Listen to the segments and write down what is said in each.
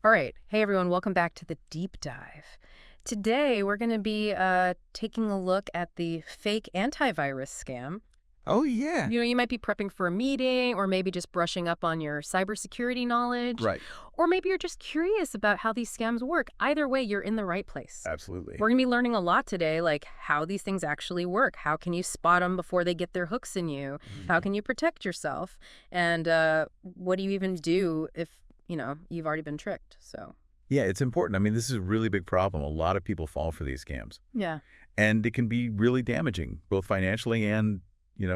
All right. Hey, everyone. Welcome back to the deep dive. Today, we're going to be taking a look at the fake antivirus scam. Oh, yeah. You might be prepping for a meeting, or maybe just brushing up on your cybersecurity knowledge, Right. or maybe you're just curious about how these scams work. Either way, you're in the right place. Absolutely. We're going to be learning a lot today, like how these things actually work. How can you spot them before they get their hooks in you? How can you protect yourself? And what do you even do if, you've already been tricked? So, Yeah, it's important. I mean, this is a really big problem. A lot of people fall for these scams. yeah. And it can be really damaging, both financially and,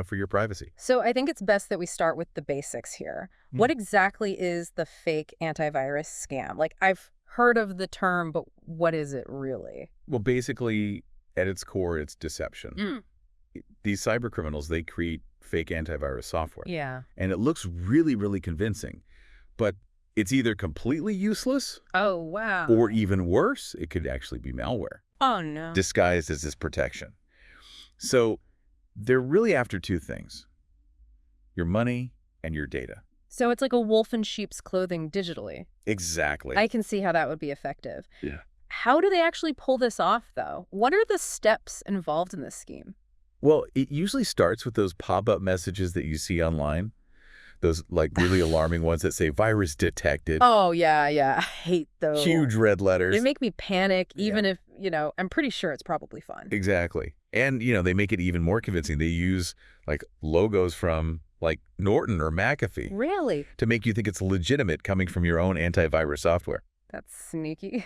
for your privacy. So I think it's best that we start with the basics here. What exactly is the fake antivirus scam? Like, I've heard of the term, but what is it really? Well, basically, at its core, it's deception. Mm. These cyber criminals, they create fake antivirus software. Yeah. And it looks really, really convincing. But it's either completely useless Oh, wow. or even worse, it could actually be malware Oh, no. disguised as this protection. So they're really after two things: your money and your data. So it's like a wolf in sheep's clothing digitally. Exactly. I can see how that would be effective. Yeah. How do they actually pull this off, though? What are the steps involved in this scheme? Well, it usually starts with those pop-up messages that you see online, those like really alarming ones that say virus detected, Oh, yeah, yeah. I hate those. huge red They letters. make me panic, even if, I'm pretty sure it's probably fun. Exactly. And, they make it even more convincing. They use like logos from like Norton or McAfee Really? to make you think it's legitimate coming from your own antivirus software. That's sneaky.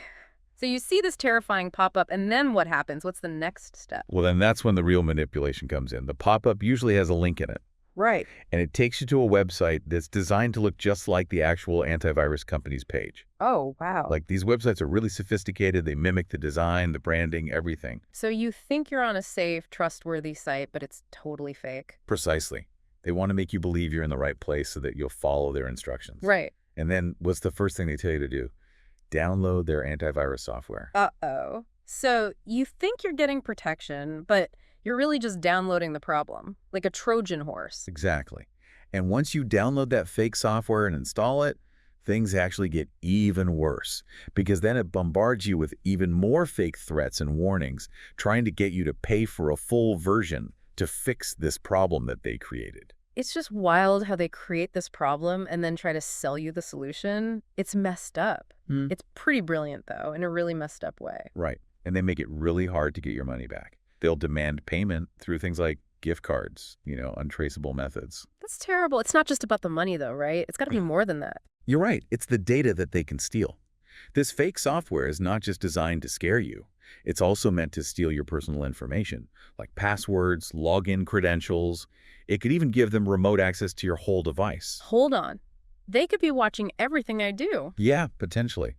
So you see this terrifying pop-up, and then what happens? What's the next step? Well, then that's when the real manipulation comes in. The pop-up usually has a link in it, Right. and it takes you to a website that's designed to look just like the actual antivirus company's page. Oh, wow. Like, these websites are really sophisticated. They mimic the design, the branding, everything. So you think you're on a safe, trustworthy site, but it's totally fake. Precisely. They want to make you believe you're in the right place so that you'll follow their instructions. Right. And then what's the first thing they tell you to do? Download their antivirus software. Uh-oh. So you think you're getting protection, but you're really just downloading the problem, like a Trojan horse. Exactly. And once you download that fake software and install it, things actually get even worse, because then it bombards you with even more fake threats and warnings, trying to get you to pay for a full version to fix this problem that they created. It's just wild how they create this problem and then try to sell you the solution. It's messed up. It's pretty brilliant, though, in a really messed up way. Right. And they make it really hard to get your money back. They'll demand payment through things like gift cards, untraceable methods. That's terrible. It's not just about the money, though, right? It's got to be more than that. You're right. It's the data that they can steal. This fake software is not just designed to scare you. It's also meant to steal your personal information, like passwords, login credentials. It could even give them remote access to your whole device. Hold on. They could be watching everything I do. Yeah, potentially.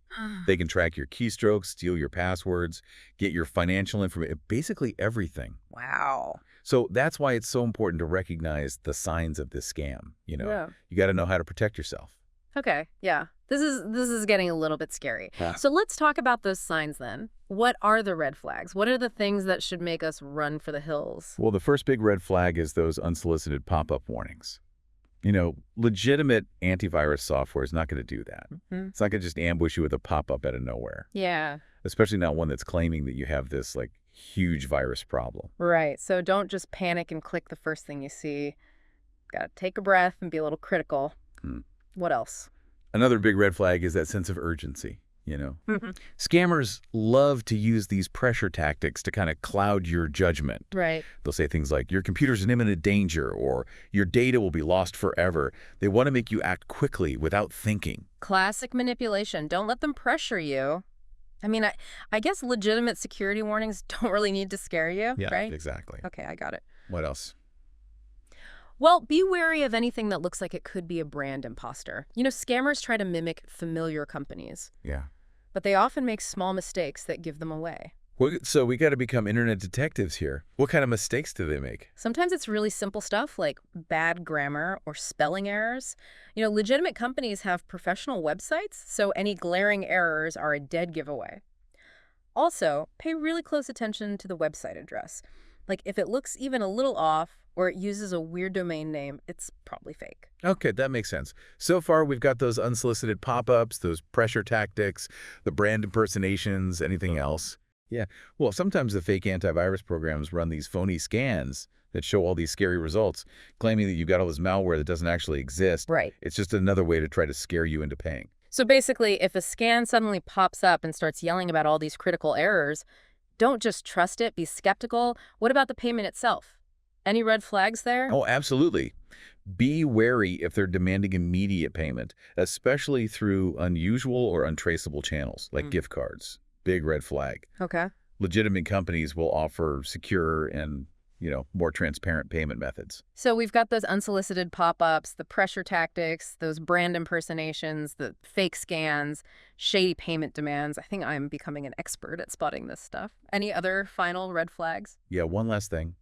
They can track your keystrokes, steal your passwords, get your financial information, basically everything. Wow. So that's why it's so important to recognize the signs of this scam. Yeah. You got to know how to protect yourself. Okay, yeah. This is getting a little bit scary. Yeah. So let's talk about those signs then. What are the red flags? What are the things that should make us run for the hills? Well, the first big red flag is those unsolicited pop-up warnings. Legitimate antivirus software is not going to do that. It's not going to just ambush you with a pop-up out of nowhere, Yeah. especially not one that's claiming that you have this like huge virus problem. Right. So don't just panic and click the first thing you see. Got to take a breath and be a little critical. What else? Another big red flag is that sense of urgency. Scammers love to use these pressure tactics to kind of cloud your judgment. Right. They'll say things like, your computer's in imminent danger, or your data will be lost forever. They want to make you act quickly without thinking. Classic manipulation. Don't let them pressure you. I mean, I guess legitimate security warnings don't really need to scare you, right? Exactly. Okay, I got it. What else? Well, be wary of anything that looks like it could be a brand imposter. Scammers try to mimic familiar companies, Yeah. but they often make small mistakes that give them away. Well, so we got to become internet detectives here. What kind of mistakes do they make? Sometimes it's really simple stuff like bad grammar or spelling errors. Legitimate companies have professional websites, so any glaring errors are a dead giveaway. Also, pay really close attention to the website address. Like if it looks even a little off, or it uses a weird domain name, it's probably fake. Okay, that makes sense. So far, we've got those unsolicited pop-ups, those pressure tactics, the brand impersonations, anything else. Yeah, well, sometimes the fake antivirus programs run these phony scans that show all these scary results, claiming that you've got all this malware that doesn't actually exist. Right. It's just another way to try to scare you into paying. So basically, if a scan suddenly pops up and starts yelling about all these critical errors, don't just trust it, be skeptical. What about the payment itself? Any red flags there? Oh, absolutely. Be wary if they're demanding immediate payment, especially through unusual or untraceable channels, like gift cards. Big red flag. Okay. Legitimate companies will offer secure and, more transparent payment methods. So we've got those unsolicited pop-ups, the pressure tactics, those brand impersonations, the fake scans, shady payment demands. I think I'm becoming an expert at spotting this stuff. Any other final red flags? Yeah, one last thing.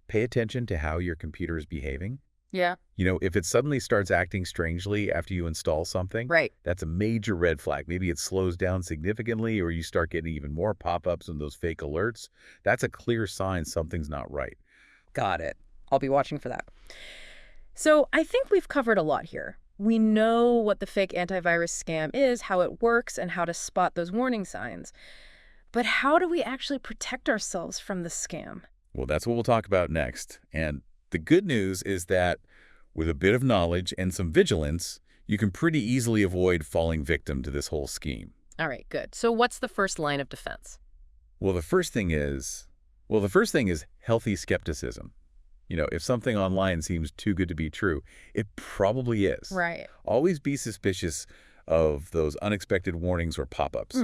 Pay attention to how your computer is behaving. Yeah. If it suddenly starts acting strangely after you install something, Right. that's a major red flag. Maybe it slows down significantly or you start getting even more pop-ups and those fake alerts. That's a clear sign something's not right. Got it. I'll be watching for that. So I think we've covered a lot here. We know what the fake antivirus scam is, how it works, and how to spot those warning signs. But how do we actually protect ourselves from the scam? Well, that's what we'll talk about next. And the good news is that with a bit of knowledge and some vigilance, you can pretty easily avoid falling victim to this whole scheme. All right, good. So what's the first line of defense? Well, the first thing is healthy skepticism. If something online seems too good to be true, it probably is. Right. Always be suspicious of those unexpected warnings or pop-ups.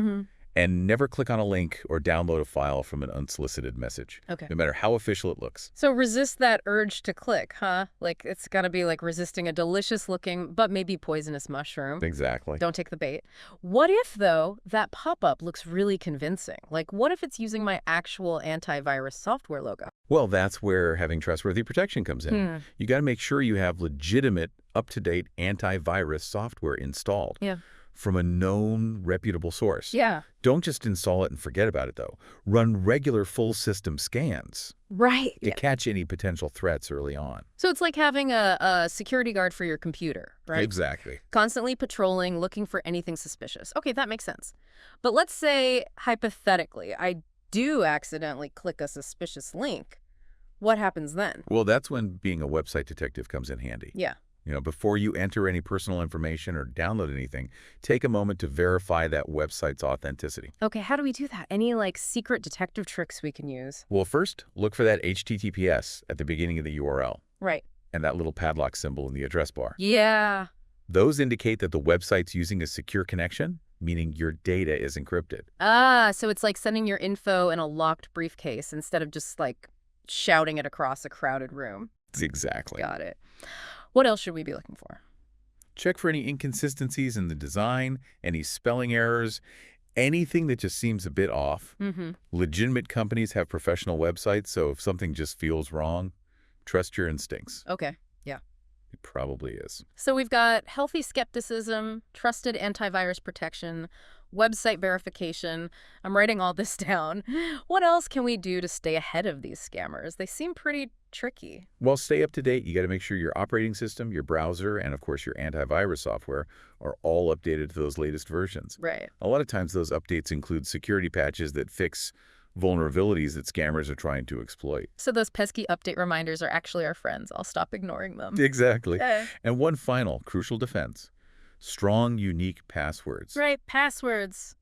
And never click on a link or download a file from an unsolicited message, Okay. no matter how official it looks. So resist that urge to click, huh? Like it's got to be like resisting a delicious-looking but maybe poisonous mushroom. Exactly. Don't take the bait. What if, though, that pop-up looks really convincing? Like, what if it's using my actual antivirus software logo? Well, that's where having trustworthy protection comes in. You got to make sure you have legitimate, up-to-date antivirus software installed. Yeah. From a known, reputable source. Yeah. Don't just install it and forget about it, though. Run regular full system scans Right. to catch any potential threats early on. So it's like having a security guard for your computer, right? Exactly. Constantly patrolling, looking for anything suspicious. Okay, that makes sense. But let's say, hypothetically, I do accidentally click a suspicious link. What happens then? Well, that's when being a website detective comes in handy. Yeah. Before you enter any personal information or download anything, take a moment to verify that website's authenticity. Okay, how do we do that? Any, secret detective tricks we can use? Well, first, look for that HTTPS at the beginning of the URL. Right. And that little padlock symbol in the address bar. Yeah. Those indicate that the website's using a secure connection, meaning your data is encrypted. Ah, so it's like sending your info in a locked briefcase instead of just, shouting it across a crowded room. Exactly. Got it. What else should we be looking for? Check for any inconsistencies in the design, any spelling errors, anything that just seems a bit off. Legitimate companies have professional websites, so if something just feels wrong, trust your instincts. Okay. Yeah. It probably is. So we've got healthy skepticism, trusted antivirus protection, website verification. I'm writing all this down. What else can we do to stay ahead of these scammers? They seem pretty tricky. Well, stay up to date. You got to make sure your operating system, your browser, and of course your antivirus software are all updated to those latest versions. Right. A lot of times those updates include security patches that fix vulnerabilities that scammers are trying to exploit. So those pesky update reminders are actually our friends. I'll stop ignoring them. Exactly. Okay. And one final crucial defense. Strong, unique passwords. Right, passwords.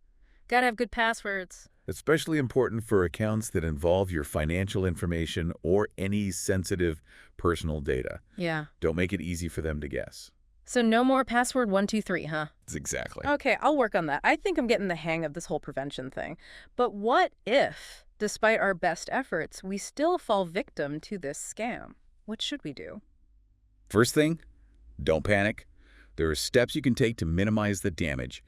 Gotta have good passwords. Especially important for accounts that involve your financial information or any sensitive personal data. Yeah. Don't make it easy for them to guess. So no more password 123, huh? Exactly. Okay, I'll work on that. I think I'm getting the hang of this whole prevention thing. But what if, despite our best efforts, we still fall victim to this scam? What should we do? First thing, don't panic. There are steps you can take to minimize the damage.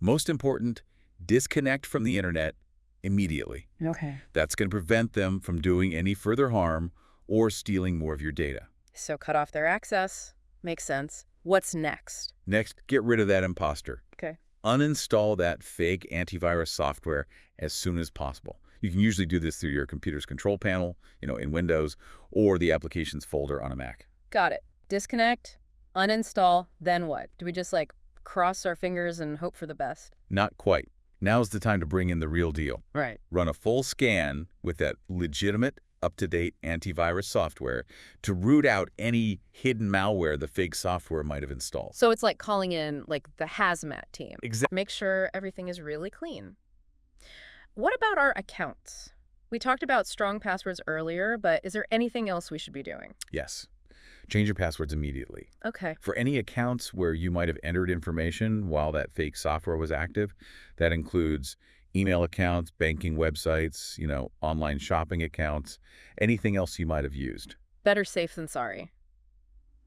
Most important, disconnect from the internet immediately. Okay. That's going to prevent them from doing any further harm or stealing more of your data. So cut off their access. Makes sense. What's next? Next, get rid of that imposter. Okay. Uninstall that fake antivirus software as soon as possible. You can usually do this through your computer's control panel, in Windows, or the applications folder on a Mac. Got it. Disconnect, uninstall, then what? Do we just like cross our fingers and hope for the best? Not quite. Now's the time to bring in the real deal. Right. Run a full scan with that legitimate, up-to-date antivirus software to root out any hidden malware the fake software might have installed. So it's like calling in like the hazmat team. Exactly. Make sure everything is really clean. What about our accounts? We talked about strong passwords earlier, but is there anything else we should be doing? Yes. Change your passwords immediately. Okay. For any accounts where you might have entered information while that fake software was active, that includes email accounts, banking websites, online shopping accounts, anything else you might have used. Better safe than sorry.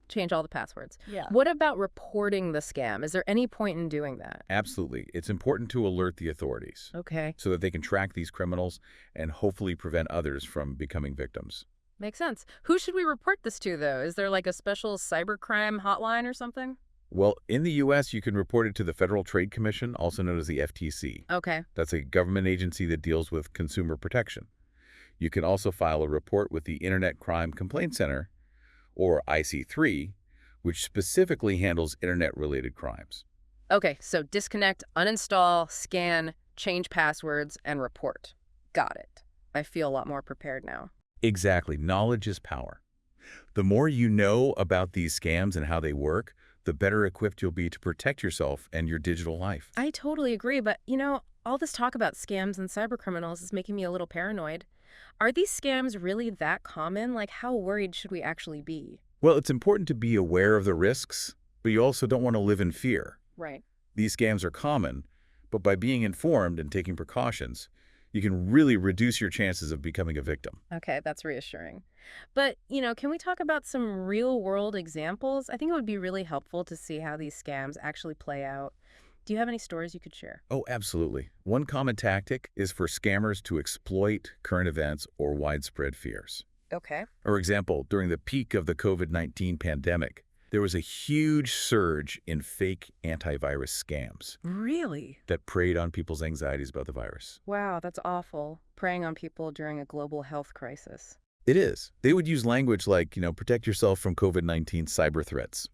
Change all the passwords. Yeah. What about reporting the scam? Is there any point in doing that? Absolutely. It's important to alert the authorities Okay. so that they can track these criminals and hopefully prevent others from becoming victims. Makes sense. Who should we report this to, though? Is there like a special cybercrime hotline or something? Well, in the U.S., you can report it to the Federal Trade Commission, also known as the FTC. Okay. That's a government agency that deals with consumer protection. You can also file a report with the Internet Crime Complaint Center, or IC3, which specifically handles Internet-related crimes. Okay, so disconnect, uninstall, scan, change passwords, and report. Got it. I feel a lot more prepared now. Exactly. Knowledge is power. The more you know about these scams and how they work, the better equipped you'll be to protect yourself and your digital life. I totally agree, but all this talk about scams and cybercriminals is making me a little paranoid. Are these scams really that common? Like, how worried should we actually be? Well, it's important to be aware of the risks, but you also don't want to live in fear. Right. These scams are common, but by being informed and taking precautions, you can really reduce your chances of becoming a victim. Okay, that's reassuring. But, can we talk about some real-world examples? I think it would be really helpful to see how these scams actually play out. Do you have any stories you could share? Oh, absolutely. One common tactic is for scammers to exploit current events or widespread fears. Okay. For example, during the peak of the COVID-19 pandemic, there was a huge surge in fake antivirus scams Really? that preyed on people's anxieties about the virus. Wow, that's awful. Preying on people during a global health crisis. It is. They would use language like, protect yourself from COVID-19 cyber threats,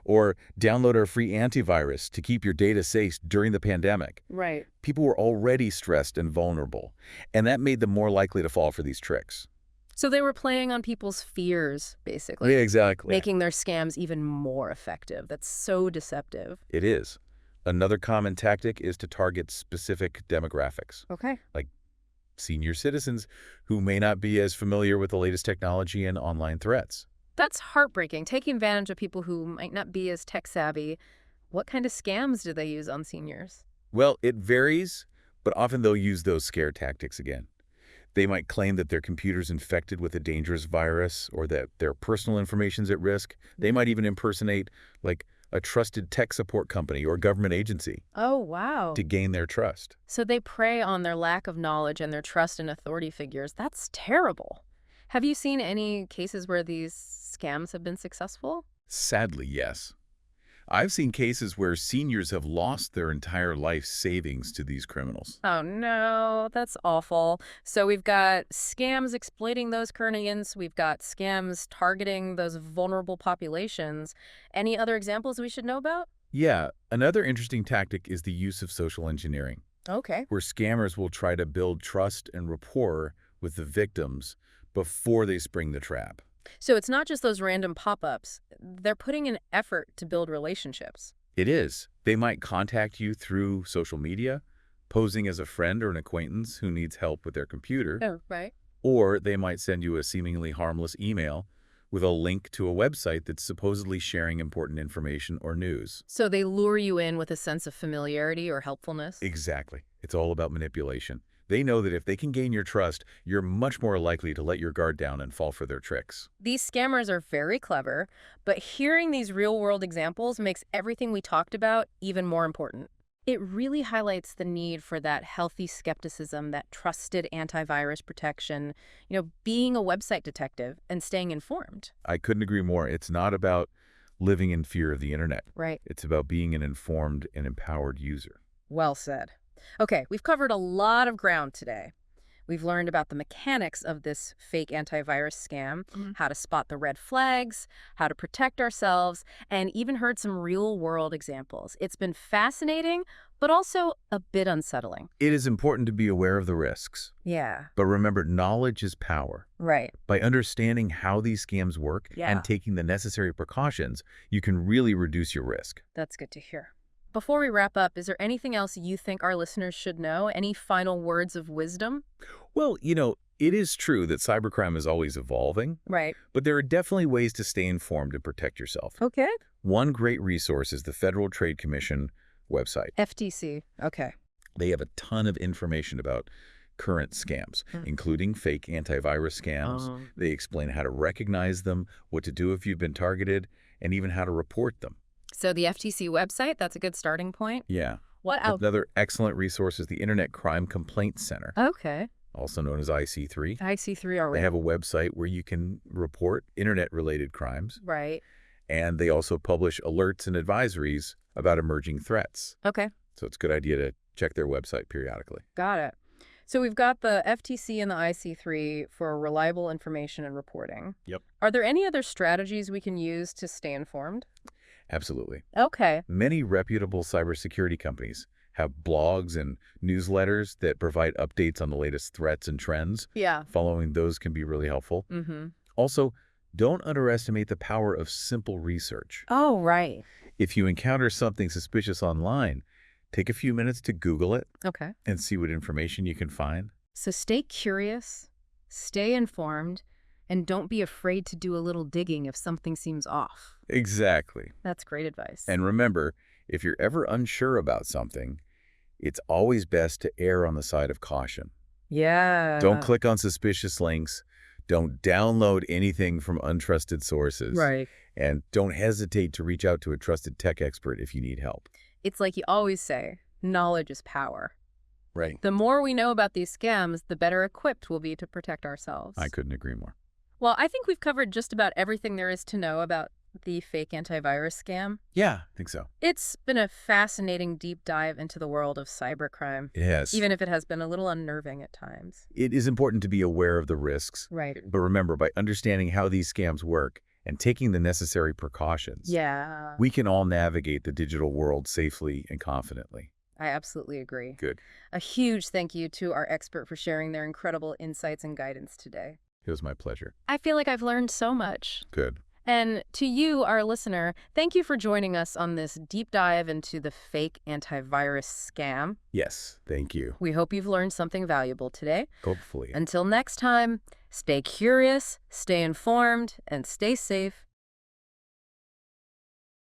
or download our free antivirus to keep your data safe during the pandemic. Right. People were already stressed and vulnerable, and that made them more likely to fall for these tricks. So they were playing on people's fears, basically. Yeah, exactly. Making their scams even more effective. That's so deceptive. It is. Another common tactic is to target specific demographics, Okay. like senior citizens who may not be as familiar with the latest technology and online threats. That's heartbreaking, taking advantage of people who might not be as tech savvy. What kind of scams do they use on seniors? Well, it varies, but often they'll use those scare tactics again. They might claim that their computer's infected with a dangerous virus or that their personal information's at risk. They might even impersonate, like, a trusted tech support company or government agency Oh, wow. to gain their trust. So they prey on their lack of knowledge and their trust in authority figures. That's terrible. Have you seen any cases where these scams have been successful? Sadly, yes. I've seen cases where seniors have lost their entire life savings to these criminals. Oh, no, that's awful. So we've got scams exploiting those Kearnians. We've got scams targeting those vulnerable populations. Any other examples we should know about? Yeah, another interesting tactic is the use of social engineering, Okay. where scammers will try to build trust and rapport with the victims before they spring the trap. So it's not just those random pop-ups. They're putting in effort to build relationships. It is. They might contact you through social media, posing as a friend or an acquaintance who needs help with their computer, Oh, right. or they might send you a seemingly harmless email with a link to a website that's supposedly sharing important information or news. So they lure you in with a sense of familiarity or helpfulness? Exactly. It's all about manipulation. They know that if they can gain your trust, you're much more likely to let your guard down and fall for their tricks. These scammers are very clever, but hearing these real-world examples makes everything we talked about even more important. It really highlights the need for that healthy skepticism, that trusted antivirus protection, being a website detective and staying informed. I couldn't agree more. It's not about living in fear of the internet. Right. It's about being an informed and empowered user. Well said. Okay, we've covered a lot of ground today. We've learned about the mechanics of this fake antivirus scam, how to spot the red flags, how to protect ourselves, and even heard some real-world examples. It's been fascinating, but also a bit unsettling. It is important to be aware of the risks. Yeah. But remember, knowledge is power. Right. By understanding how these scams work and taking the necessary precautions, you can really reduce your risk. That's good to hear. Before we wrap up, is there anything else you think our listeners should know? Any final words of wisdom? Well, it is true that cybercrime is always evolving, Right. but there are definitely ways to stay informed and protect yourself. Okay. One great resource is the Federal Trade Commission website. FTC. Okay. They have a ton of information about current scams, including fake antivirus scams. They explain how to recognize them, what to do if you've been targeted, and even how to report them. So the FTC website, that's a good starting point. Yeah. What else? Another excellent resource is the Internet Crime Complaint Center, Okay. also known as IC3. IC3 already. They have a website where you can report internet-related crimes, Right. and they also publish alerts and advisories about emerging threats. Okay. So it's a good idea to check their website periodically. Got it. So we've got the FTC and the IC3 for reliable information and reporting. Yep. Are there any other strategies we can use to stay informed? Absolutely. Okay. Many reputable cybersecurity companies have blogs and newsletters that provide updates on the latest threats and trends. Yeah. Following those can be really helpful. Also, don't underestimate the power of simple research. Oh, right. If you encounter something suspicious online, take a few minutes to Google it Okay. and see what information you can find. So stay curious, stay informed, and don't be afraid to do a little digging if something seems off. Exactly. That's great advice. And remember, if you're ever unsure about something, it's always best to err on the side of caution. Yeah. Don't click on suspicious links. Don't download anything from untrusted sources. Right. And don't hesitate to reach out to a trusted tech expert if you need help. It's like you always say, knowledge is power. Right. The more we know about these scams, the better equipped we'll be to protect ourselves. I couldn't agree more. Well, I think we've covered just about everything there is to know about the fake antivirus scam. Yeah, I think so. It's been a fascinating deep dive into the world of cybercrime, It has. even if it has been a little unnerving at times. It is important to be aware of the risks. Right. But remember, by understanding how these scams work and taking the necessary precautions, Yeah. we can all navigate the digital world safely and confidently. I absolutely agree. Good. A huge thank you to our expert for sharing their incredible insights and guidance today. It was my pleasure. I feel like I've learned so much. Good. And to you, our listener, thank you for joining us on this deep dive into the fake antivirus scam. Yes, thank you. We hope you've learned something valuable today. Hopefully. Until next time, stay curious, stay informed, and stay safe.